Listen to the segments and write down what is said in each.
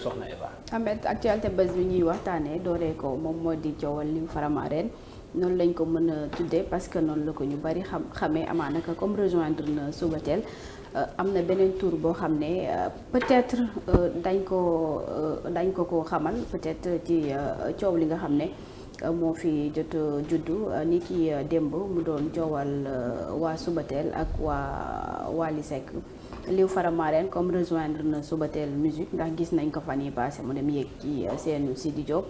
soxna Eva. Ahmed actualité bés bi ñuy waxtaanee dooree ko moom moo di coowal Liw Faramareen noonu lañ ko mën a tuddee parce que noonu la ko ñu bari xamee amaana que comme rejoindre na Subatel am na beneen tour boo xam ne peut-être dañ ko xamal peut-être ci coow li nga xam ne moo fi jot juddu ni ki démb mu doon coowal waa Subatel ak waa Wally Seck Liw Faramareen comme rejoindre na Subatel musique ndax gis nañ ko fan yi passé mu dem yéeg ci seen Sidi Diop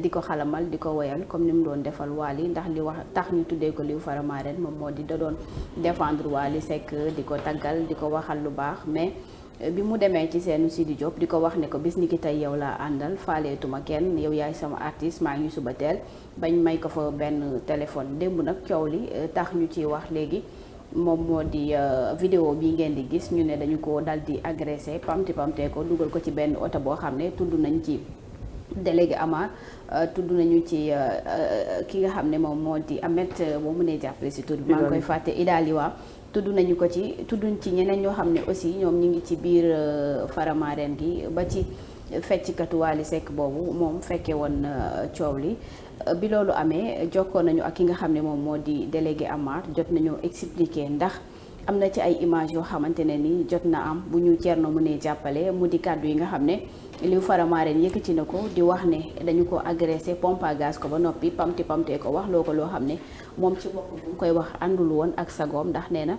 di ko xalamal di ko woyal comme ni mu doon defal Wally ndax li wax tax ñu tuddee ko Liw Faramareen moom moo di da doon défendre Wally Seck di ko taggal di ko waxal lu baax mais bi mu demee ci seenu Sidi Diop di ko wax ne ko bis ni ki tey yow laa àndal faaleetuma kenn yow yaay sama artiste maa ngi Subatel bañ may ko fa benn téléphone démb nag coow li tax ñu ci wax léegi moom moo di vidéo bi ngeen di gis ñu ne dañu ko dal di agressé pamti ko dugal ko ci benn oto boo xam ne tudd nañ ci délégué Amar tudd nañu ci ki nga xam ne moom moo di Ahmed boo mënee jàppale si tur bi maa ngi koy fàtte Idaliwa tudd nañu ko ci tudduñ ci ñeneen ñoo xam ne aussi ñoom ñu ngi ci biir Faramareen gi ba ci fecckatu Wally Seck boobu moom fekkee woon coow li bi loolu amee jokkoo nañu ak ki nga xam ne moom moo di délégué Amar jot nañoo expliquer ndax am na ci ay image yoo xamante ne ni jot na am bu ñu Thierno mënee jàppale mu di kàddu yi nga xam ne Liw Faramareen yëkkati na ko di wax ne dañu ko agressé pompe à gaz ko ba noppi pamtee ko wax loo ko loo xam ne moom ci bopp bu koy wax àndul woon ak sagoom ndax nee na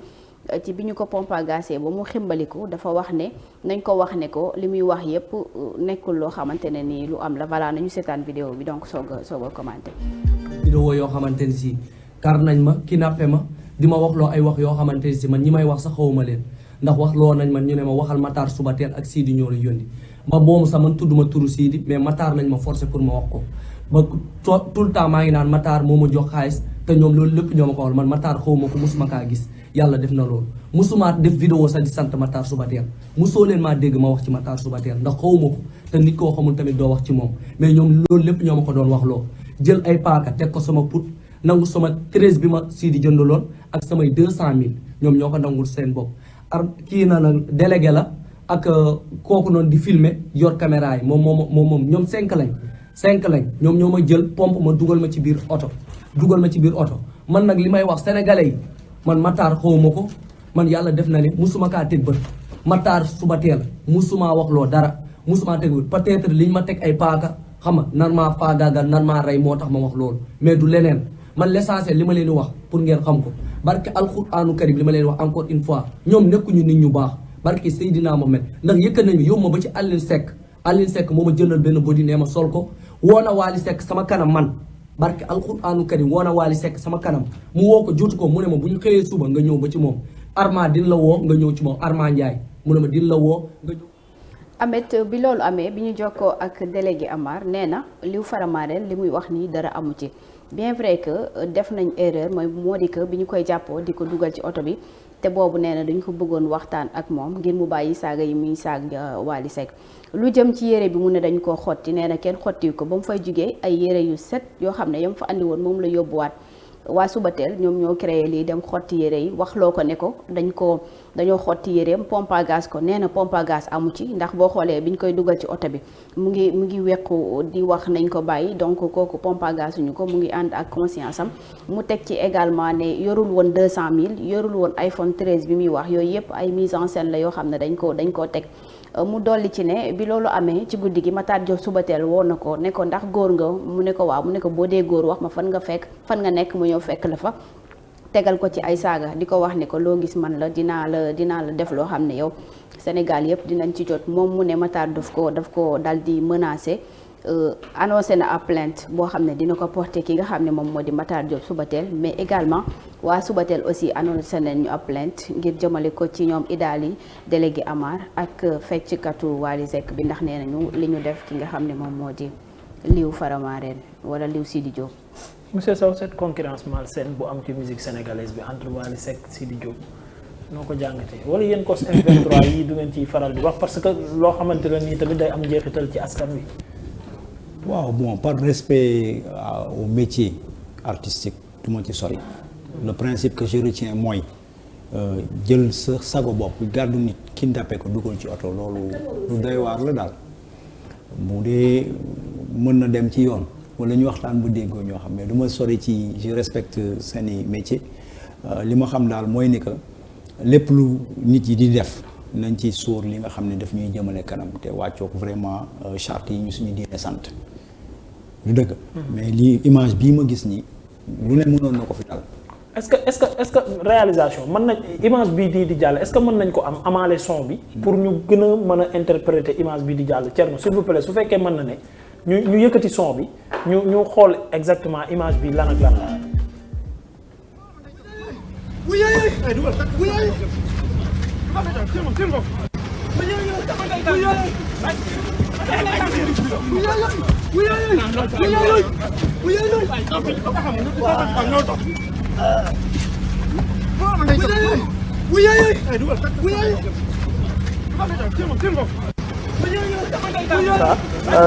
ci bi ñu ko pompe à gazé ba mu ximbaliku dafa wax ne nañ ko wax ne ko li muy wax yépp nekkul loo xamante ne nii lu am la voilà nañu seetaan vidéo bi donc soog a commenté. vidéo yoo xamante ni si kar nañ ma kidnappé ma di ma wax loo ay wax yoo xamante ni si man ñi may wax sax xawuma leen ndax wax loo nañ man ñu ne ma waxal Matar Subatel ak Sidi ñoo la yónni ma boobu sax man tudd ma turu Sidi mais Matar nañ ma forcé pour ma wax ko ba tout le temps maa ngi naan Matar moo ma jox xaalis te ñoom loolu lépp ñoo ma ko wax man Matar xawma ko musuma kaa gis yàlla def na loolu musuma def vidéo sax di sant Matar Subatel musoo leen maa dégg ma wax ci Matar Subatel ndax xawma ko te nit koo xamul tamit doo wax ci moom mais ñoom loolu lépp ñoo ma ko doon wax loo jël ay paaka teg ko sama put nangu sama 13 bi ma Sidi jëndaloon ak samay 200 000 ñoom ñoo ko nangul seen bopp kii na nag délégué la ak kooku noonu di filmer yor caméra yi moom ñoom 5 lañ ñoom ñoo ma jël pompe ma dugal ma ci biir oto man nag li may wax sénégalais yi man Matar xawma ko man yàlla def na ne musuma kaa teg bët Matar Subatel musuma wax loo dara musuma teg bët peut-être liñ ma teg ay paaka xam nga nan maa faagaagal nan maa rey moo tax ma wax loolu mais du leneen man l'essentiel li ma leen di wax pour ngeen xam ko barke alxuraanu karim li ma leen wax encore une fois ñoom nekkuñu nit ñu baax barke Seydina Mohamed ndax yëkkat nañu yóbbu ma ba ci Aline Seck moo ma jëndal benn body nee ma sol ko woo na Wally Seck sama kanam man barke alxuraanu karim woo na Wally Seck sama kanam mu woo ko juutu ko mu ne ma bu ñu xëyee suba nga ñëw ba ci moom Arma din la woo nga ñëw ci moom Arma Ndiaye mu ne ma din la woo nga ñëw. Ahmed bi loolu amee bi ñu jokkoo ak délégué Amar nee na Liw Faramareen li muy wax nii dara amu ci bien vrai que def nañ erreur moo di que bi ñu koy jàppoo di ko dugal ci oto bi te boobu nee na dañ ko bëggoon waxtaan ak moom ngir mu bàyyi saaga yi muy saag Wally Seck lu jëm ci yére bi mu ne dañ koo xotti nee na kenn xotti ko ba mu fay jugee ay yére yu set yoo xam ne yam fa andi woon moom la yóbbuwaat waa Subatel ñoom ñoo créé lii dem xotti yére yi wax loo ko ne ko dañoo xotti yéreem pompe à gaz ko nee na pompe à gaz amu ci ndax boo xoolee bi ñu koy dugal ci oto bi mu ngi wequ di wax nañ ko bàyyi donc kooku pompe à gaz suñu ko mu ngi ànd ak conscience am mu teg ci également ne yorul woon 200 000 yorul woon iPhone 13 bi muy wax yooyu yëpp ay mise en scène la yoo xam ne dañ koo teg mu dolli ci ne bi loolu amee ci guddi gi Matar Diop Subatel woo na ko ne ko ndax góor nga mu ne ko waaw mu ne ko boo dee góor wax ma fan nga nekk mu ñëw fekk la fa tegal ko ci ay saaga di ko wax ne ko loo gis man la dinaa la def loo xam ne yow Sénégal yëpp dinañ ci jot moom mu ne Matar daf ko dal di menacer annoncé na ab plainte boo xam ne dina ko porter ki nga xam ne moom moo di Matar Diop Subatel mais également waa Subatel aussi annoncé nañ ñu ab plainte ngir jëmale ko ci ñoom Idali délégué Amar ak fecckatu Wally Seck bi ndax nee nañu li ñu def ki nga xam ne moom moo di Liw Faramareen wala Liw Sidi Diop. Monsieur Sow, cette concurrence malsaine bu am ci musique sénégalaise bi entre Wally Seck Sidi Diop noo ko jàngatee wala yéen cos M23 yi du ngeen ciy faral di wax parce que loo xamante ne nii tamit day am njeexital ci askan wi. waaw bon par respect au métier artistique du ma ci sori. Le principe que je retiens mooy jël sa sago bopp gàddu nit kidnappé ko dugal ci oto loolu lu doy waar la daal bu dee mën na dem ci yoon wala ñu waxtaan bu déggoo ñoo xam ne du ma sori ci je respecte seeni métier li ma xam daal mooy ni que lépp lu nit yi di def nañ ci sóor li nga xam ne daf ñuy jëmale kanam te wàccook vraiment charte yi ñu suñu diine sant lu dëgg mais lii image bii ma gis nii lu ne mënoon na ko fi dal. est-ce que réalisation mën nañ image bii di jàll est-ce que mën nañ ko am amaale son bi. pour ñu gën a mën a interpréter image bii di jàll Thierno s'il vous plaît su fekkee mën na ne ñu yëkkati son bi ñu xool exactement image bi lan ak lan la.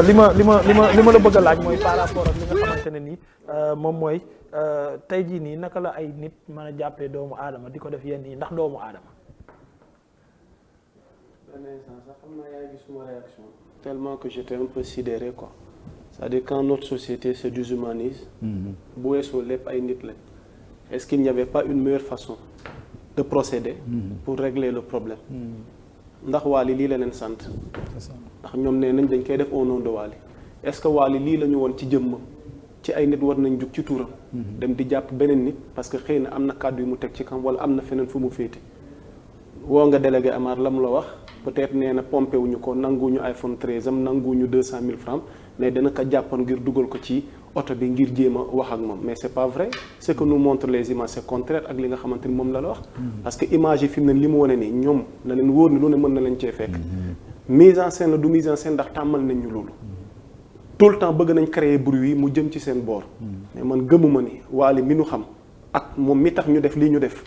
li ma la bëgg a laaj mooy par rapport ak li nga xamante ne nii moom mooy tey jii nii naka la ay nit mën a jàppee doomu aadama di ko def yenn yi ndax doomu aadama. benn instant sax xam naa yaa ngi suma réaction tellement que j'étais un peu sidéré quoi c'est-à-dire quand notre société se déshumanise bu weesoo lépp ay nit lañ est-ce qu'il n'y avait pas une meilleure façon de procéder pour régler le problème ndax Wally lii la leen sant ndax ñoom nee nañ dañ koy def au nom de Wally est-ce que Wally lii la ñu woon ci jëmmam ci ay nit war nañ jug ci tuuram dem di jàpp beneen nit parce que xëy na am na kàddu yu mu teg ci kam wala am na feneen fu mu féete woo nga délégué Amar la mu la wax peut-être nee na pompé wuñu ko nanguwuñu iPhone 13 am nanguwuñu 200 000 francs mais dana ko jàppoon ngir dugal ko ci oto bi ngir jéem a wax ak moom mais c'est pas vrai ce que nous montrent les images c'est contraire ak li nga xamante ni moom la wax parce que image yi fi mu ne li mu wane nii ñoom na leen wóor ni lu ne mën na leen cee fekk mise en scène la du mise en scène ndax tàmmal nañ ñu loolu tout le temps bëgg nañ créer bruit yi mu jëm ci seen boor mais man gëmuma ni Wally mi nu xam ak moom mi tax ñu def lii ñu def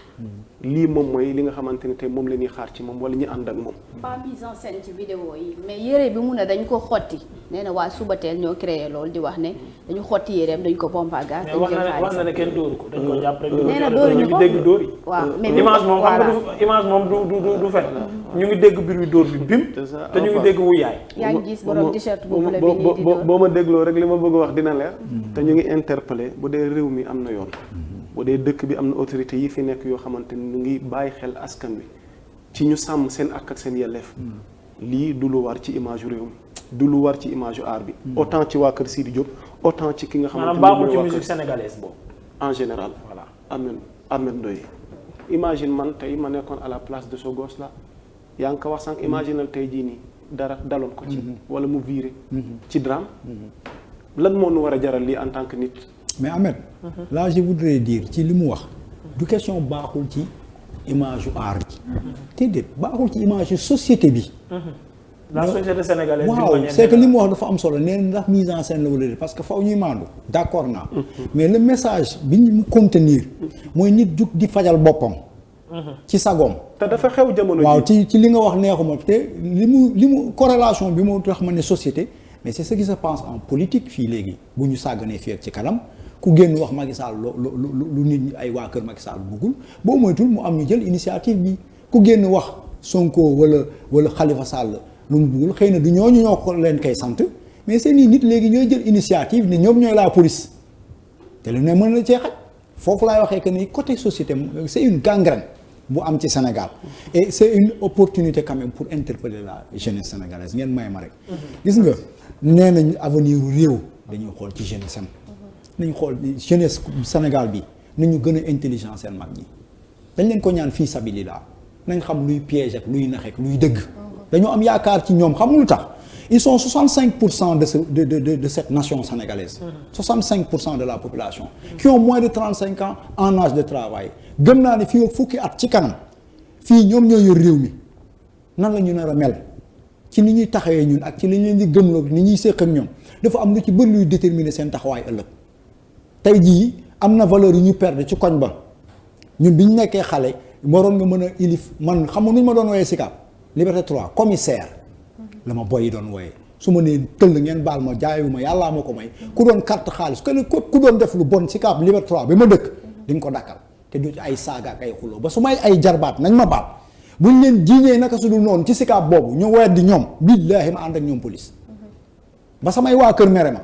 lii moom mooy li nga xamante ne tey moom la ñuy xaar ci moom wala ñu ànd ak moom. pas mise en scène ci vidéo yi mais yére bi mu ne dañ ko xotti nee na waa Subatel ñoo créé loolu di wax ne dañu xotti yéreem dañ ko pompe à gaz. mais wax na ne kenn dóoru ko dañ ko jàpp rek. nee na dóoruñu ko dégg dóor yi. waaw mais image moom xam nga image moom du fen ñu ngi dégg biir wi dóor bi bim. te ñu ngi dégg wu yaay. yaa ngi gis borom t-shirt bu bleu bi nii di dóor boo ma dégloo rek li ma bëgg a wax dina leer. te ñu ngi interpellé bu dee réew mi am na yoon. bu dee dëkk bi am na autorité yi fi nekk yoo xamante ni ñu ngi bàyyi xel askan wi ci ñu sàmm seen ak seen yelleef lii du lu war ci image réew mi du lu war ci image art bi autant ci waa kër Sidi Diop autant ci ki nga xamante ni baaxul ci musique sénégalaise boobu en général voilà Ahmed Ndoye imagine man tey ma nekkoon à la place de ce gosse là yaa ngi ko wax sànq imaginal tey jii nii dara daloon ko ci wala mu viré ci drame lan moo nu war a jaral lii en tant que nit. mais Ahmed là je voudrais dire ci li mu wax du question baaxul ci image yu art bi déedéet baaxul ci image yu société bi la société sénégalaise waaw c'est que li mu wax dafa am solo nee na ndax mise en scène la wala parce que faw ñuy maandu d'accord naa mais le message bi ñu contenir mooy nit jug di fajal boppam ci sagoom te dafa xew jamono waaw ci li nga wax neexuma te li mu corrélation bi mu tax ma ne société mais c'est ce qui se passe en politique fii léegi bu ñu sàgganee fii ak ci kanam ku génn wax Macky Sall lu nit ñi ay waa kër Macky Sall buggul boo moytul mu am ñu jël initiative bi ku génn wax Sonko wala Khalifa Sall lu mu buggul xëy na du ñooñu ñoo ko leen koy sant mais seen i nit léegi ñooy jël initiative ne ñoom ñooy la police te lu ne mën na cee xaj foofu laay waxee que ni côté société c'est une gangrène bu am ci Sénégal et c'est une opportunité quand même pour interpeller la jeunesse sénégalaise ngeen may ma rek gis nga nee nañ avenir réew dañuy xool ci jeunesse am nañu xool jeunesse Sénégal bi nañu gën a intelligent seen mag ñi dañ leen ko ñaan fii sabilillah nañ xam luy piège ak luy nax ak luy dëgg dañoo am yaakaar ci ñoom xamul tax ils sont 65% de cette nation sénégalaise 65% de la population qui ont moins de 35 ans en âge de travail gëm naa ne fii ak fukki at ci kanam fii ñoom ñoo yor réew mi nan la ñu nar a mel ci ni ñuy taxawee ñun ak ci li ñu leen di gëmloo ni ñuy séq ak ñoom dafa am lu ci bëri luy déterminer seen taxawaay ëllëg tey jii am na valeur yu ñu perdre ci koñ ba ñun bi ñu nekkee xale waroon nga mën a ilif man xam nga nu ñu ma doon wooyee Sicap Liberté 3 commissaire la ma boy yi doon wooyee su ma nee tëll ngeen baal ma jaayuma yàllaa ma ko may ku doon carte xaalis ku doon def lu bon Sicap Liberté 3 bi ma dëkk di nga ko dakkal te du ci ay saaga ak ay xuloo ba su may ay jarbaat nañ ma baal buñ leen jiiñee naka su dul noonu ci Sicap boobu ñu weer di ñoom billaahi ma ànd ak ñoom police ba samay waa kër mere ma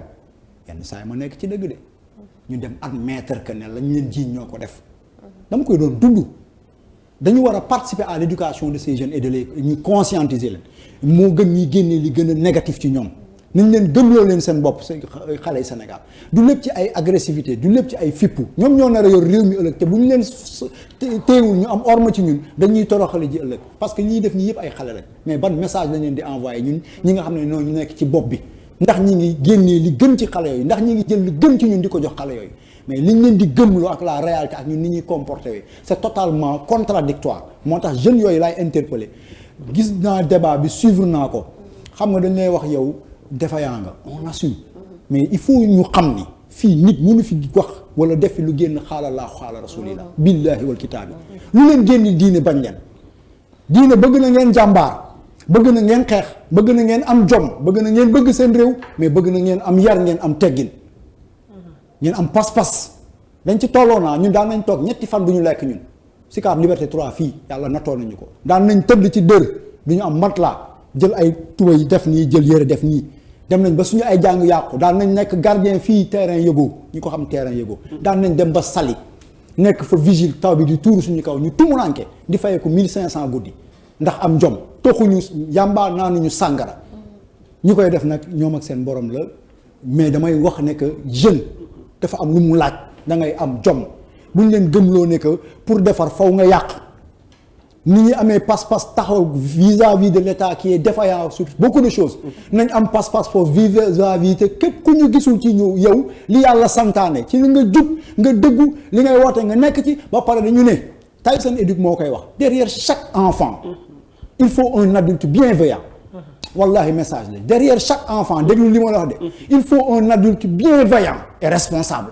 yenn saa yi ma nekk ci dëgg de ñu dem admettre que ne lañ leen jiiñ ñoo ko def dama koy doon dund. dañu war a participer à l'éducation de ces jeunes et de les ñu conscientiser leen moo gën ñuy génnee li gën a négatif ci ñoom nañ leen gëmloo leen seen bopp xale yi Sénégal du lépp ci ay agressivité du lépp ci ay fippu ñoom ñoo nar a yor réew mi ëllëg te bu ñu leen teewul ñu am orma ci ñun dañuy toroxale ji ëllëg parce que ñiy def ñi yëpp ay xale lañ mais ban message lañ leen di envoyer ñun ñi nga xam ne noonu ñu nekk ci bopp bi ndax ñi ngi génnee li gën ci xale yooyu ndax ñi ngi jël li gën ci ñun di ko jox xale yooyu mais liñ leen di gëmloo ak la réalité ak ñun ni ñuy comporté wee c'est totalement contradictoire moo tax jeunes yooyu laay interpeller gis naa débat bi suivre naa ko xam nga dañ lay wax yow défaillant nga on assume mais il faut ñu xam ni fii nit mënu fi wax wala def fi lu génn xaala laa xaala rasulillah billahi wal kitaabi lu leen génn diine bañ leen diine bëgg na ngeen jàmbaar bëgg na ngeen xeex bëgg na ngeen am jom bëgg na ngeen bëgg seen réew mais bëgg na ngeen am yar ngeen am teggin ngeen am pas-pas dañ ci tolloo naa ñun daan nañ toog ñetti fan du ñu lekk ñun Sicap Liberté 3 fii yàlla nattoo nañu ko daan nañ tëdd ci dër du ñu am matelas jël ay tuba yi def nii jël yëre def nii dem nañ ba suñu ay jàng yàqu daan nañ nekk gardien fii terrain yëgoo ñi ko xam terrain yëgoo daan nañ dem ba Saly nekk fa vigile taw bi di tuuru suñu kaw ñu tumuranke di fayee ko 1500 guddi ndax am jom toxuñu yàmbaa naanuñu sàngara ñi koy def nag ñoom ak seen borom la mais damay wax ne que jeune dafa am lu mu laaj da ngay am jom bu ñu leen gëmloo ne que pour defar faw nga yàq ni ñuy amee passe-passe taxaw vis-à-vis de l'État qui est défaillant sur beaucoup de choses nañ am passe-passe foofu vis-à-vis te képp ku ñu gisul ci ñu yow li yàlla santaane ci li nga jub nga dëggu li ngay woote nga nekk ci ba pare dañu ne Tyson Éduc moo koy wax derrière chaque enfant il faut un adulte bienveillant wallahi message la derrière chaque enfant déglu li ma la wax de il faut un adulte bienveillant et responsable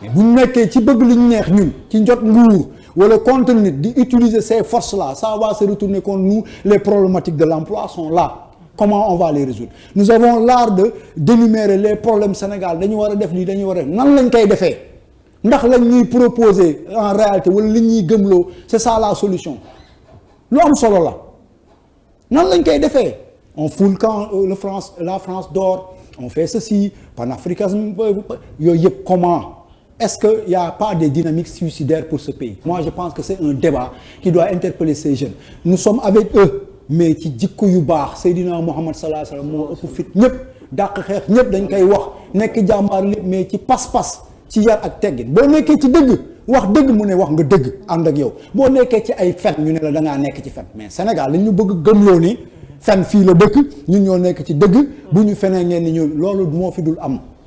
mais bu ñu nekkee ci bëgg li ñu neex ñun ci njot nguur wala contre nit di utiliser ces forces là ça va se retourner contre nous les problématiques de l'emploi sont là comment on va les résoudre nous avons l'art de d'énumérer les problèmes Sénégal dañu war a def lii dañu war a def nan lañ koy defee ndax lañ ñuy proposer en réalité wala li ñuy gëmloo c'est ça la solution lu am solo la nan lañ koy defee on fout quand la France dort on fait ceci panafricanisme yooyu yëpp comment est-ce que y a pas des dynamiques suicidaires pour ce pays moi je pense que c'est un débat qui doit interpeller ces jeunes nous sommes avec eux mais ci jikko yu baax Seydina Muhammad sallallahu alayhi wasallam moo ëpp fit ñëpp dàq xeex ñëpp dañ koy wax nekk jàmbaar lépp mais ci pas-pas ci yar ak teggin boo nekkee ci dëgg wax dëgg mu ne wax nga dëgg ànd ak yow boo nekkee ci ay fen ñu ne la da ngaa nekk ci fen mais Sénégal lañ ñu bëgg gëmloo ni fen fii la dëkk ñun ñoo nekk ci dëgg bu ñu fenee ngeen ni ñu loolu moo fi dul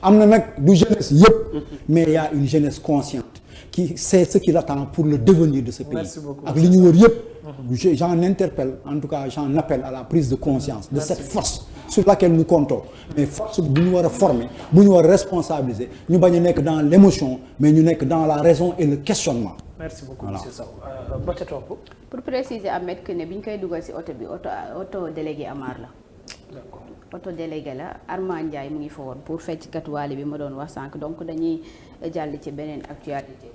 am na nag du jeunesse yëpp mais il y a une jeunesse consciente qui sait ce qu'il attend pour le devenir de ce pays ak li ñu wër yëpp j'en interpelle en tout cas j'en appelle à la prise de conscience de cette force sur laquelle nous comptons mais force bu ñu war a former bu ñu war a responsabiliser ñu bañ a nekk dans l'émotion mais ñu nekk dans la raison et le questionnement. Merci beaucoup monsieur Sow ba ca topp. pour préciser Ahmed que ne bi ñu koy dugal ci oto bi oto délégué Amar la. D'accord. oto délégué la Armand Ndiaye mu ngi fa woon pour fecckat waale bi ma doon wax sànq donc dañuy jàll ci beneen actualité.